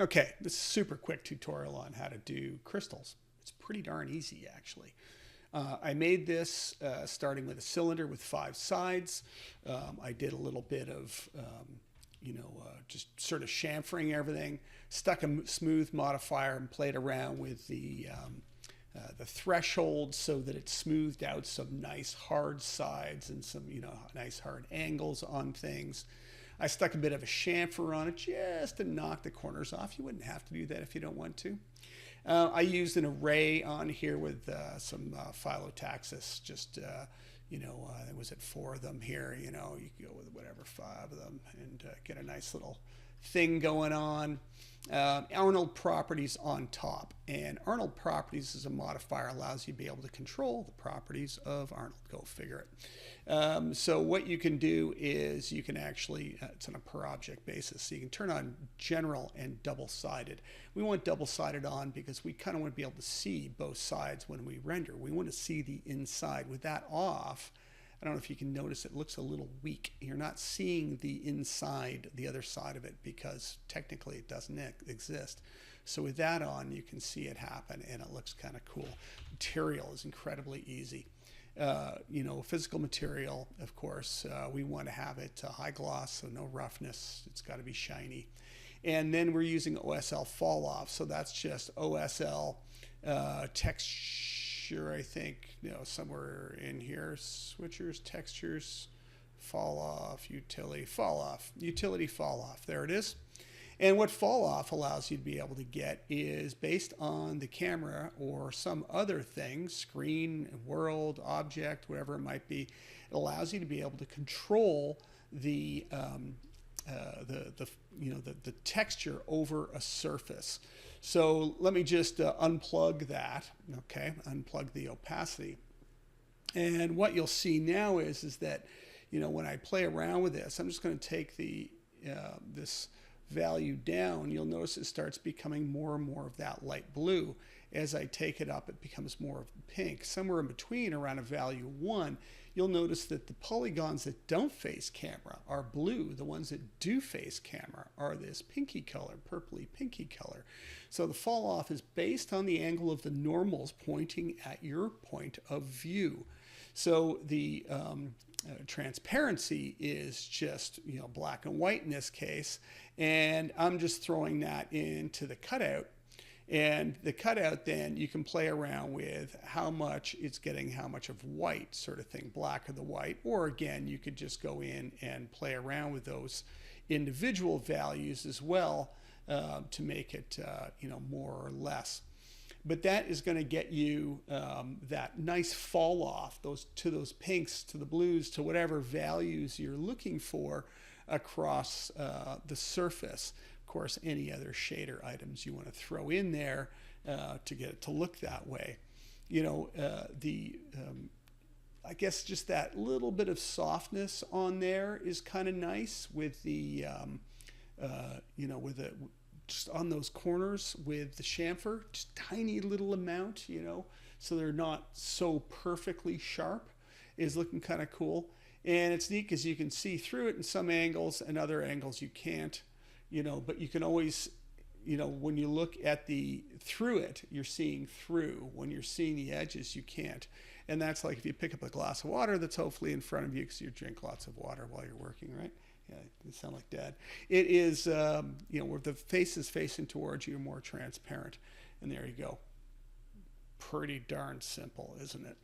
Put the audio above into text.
Okay, this is a super quick tutorial on how to do crystals. It's pretty darn easy, actually. I made this starting with a cylinder with 5 sides. I did a little bit of, just sort of chamfering everything, stuck a smooth modifier and played around with the threshold so that it smoothed out some nice hard sides and some, nice hard angles on things. I stuck a bit of a chamfer on it just to knock the corners off. You wouldn't have to do that if you don't want to. I used an array on here with some phyllotaxis, just, there was at 4 of them here, you could go with whatever, 5 of them and get a nice little thing going on. Arnold properties on top, and Arnold properties as a modifier allows you to be able to control the properties of Arnold. Go figure it. So what you can do is you can actually, it's on a per object basis, so you can turn on general and double-sided. We want double-sided on because we kind of want to be able to see both sides when we render. We want to see the inside. With that off, I don't know if you can notice it looks a little weak. You're not seeing the inside, the other side of it, because technically it doesn't exist. So with that on, you can see it happen, and it looks kind of cool. Material is incredibly easy. Physical material, of course, we want to have it high gloss, so no roughness. It's got to be shiny. And then we're using OSL fall off, so that's just OSL texture, I think, somewhere in here. Switchers, textures, fall off, utility, fall off. Utility fall off. There it is. And what fall off allows you to be able to get is based on the camera or some other thing, screen, world, object, whatever it might be. It allows you to be able to control the texture over a surface. So let me just unplug that, okay? Unplug the opacity. And what you'll see now is that, when I play around with this, I'm just going to take this value down. You'll notice it starts becoming more and more of that light blue. As I take it up, it becomes more of pink. Somewhere in between, around a value 1, you'll notice that the polygons that don't face camera are blue. The ones that do face camera are this pinky color, purpley pinky color. So the fall off is based on the angle of the normals pointing at your point of view. So the transparency is just black and white in this case, and I'm just throwing that into the cutout. And the cutout, then you can play around with how much it's getting, how much of white sort of thing, black or the white. Or again, you could just go in and play around with those individual values as well to make it, more or less. But that is going to get you that nice fall off, those pinks, to the blues, to whatever values you're looking for across the surface. Of course, any other shader items you want to throw in there to get it to look that way. I guess just that little bit of softness on there is kind of nice with the, just on those corners with the chamfer, just tiny little amount, so they're not so perfectly sharp, is looking kind of cool. And it's neat because you can see through it in some angles, and other angles you can't, but you can always, when you look at through it, you're seeing through. When you're seeing the edges, you can't. And that's like if you pick up a glass of water that's hopefully in front of you because you drink lots of water while you're working, right? Yeah, you sound like Dad. It is, where the face is facing towards you, more transparent. And there you go. Pretty darn simple, isn't it?